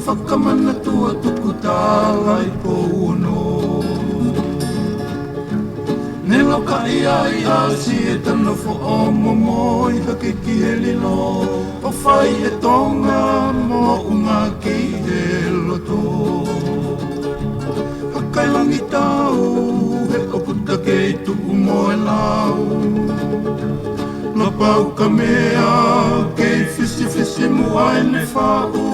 whakamana tua tuku tālai pōno. Ne loka ia i asi e tano fo o momo i hake ki he lilo. O whai e tonga mo unga ki he loto. Hakailangi tau he okuta kei tuku mo e lau. La pau ka mea kei fisi mua e ne whau.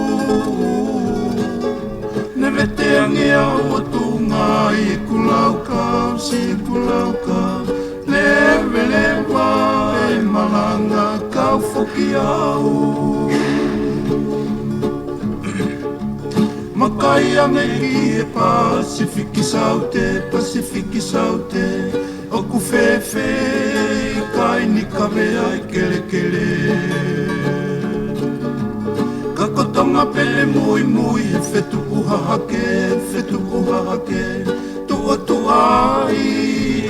Ne vete angea o tunga i kulauka, si kulauka. Lewe lewa e malanga kau foki au. Makai ange ki e Pasifiki Saute. Oku fefe kai ni kawea i kele kele. Ka kotonga pele mui he fetu uhahake. Tua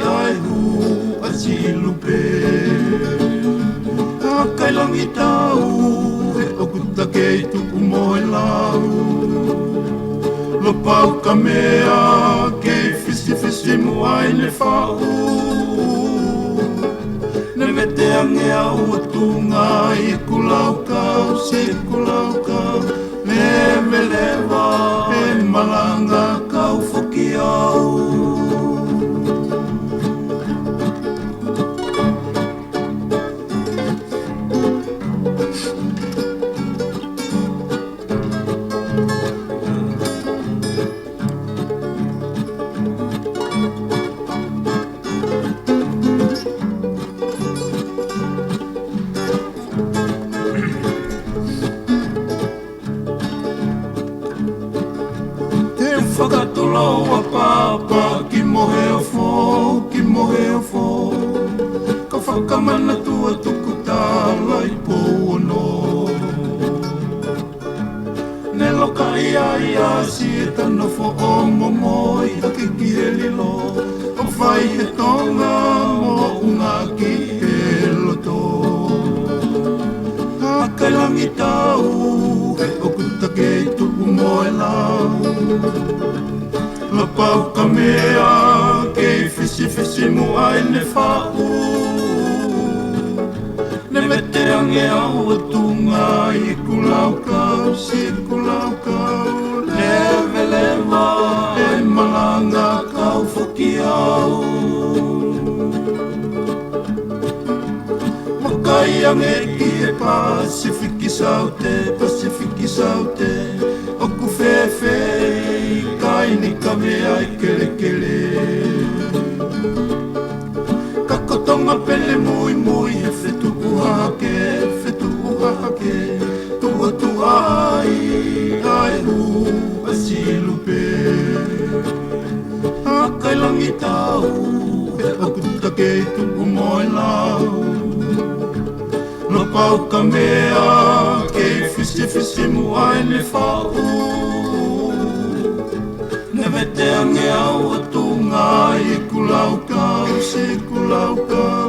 ai hu asi lupe. Hakailangi tau he okuta kei tuku moe lau. Lo pau ka mea kei fisi mua i ne whau. Ne mete angea ua tunga i kulaukau, si kulaukau. Me lewa e malanga kau foki au. Whakatolo a papa ki mohe o fo. Ka whakamana tua tuku tāla i pōno. Ne loka ia i asi e tano fo o momo i hake ki he lilo. O whai he tonga mo unga ki he loto. Hakailangi tau he okuta kei tuku moe lau. La pau ka mea kei fisi mua i ne whau. Ne mete angea ua tunga i kulaukau, si kulaukau. Lewe lewa e malanga kau foki au. Makai ange ki e Pasifiki Saute. Oku fefe kai ni kawea i kele kele. Ka kotonga pele mui he fetu uhahake. Tua ai hu asi lupe. Hakailangi tau he okuta kei tuku moe lau. No pau ka mea kei fisi mua i ne whau. Ne vete angea ua tunga i kulaukau, si kulaukau.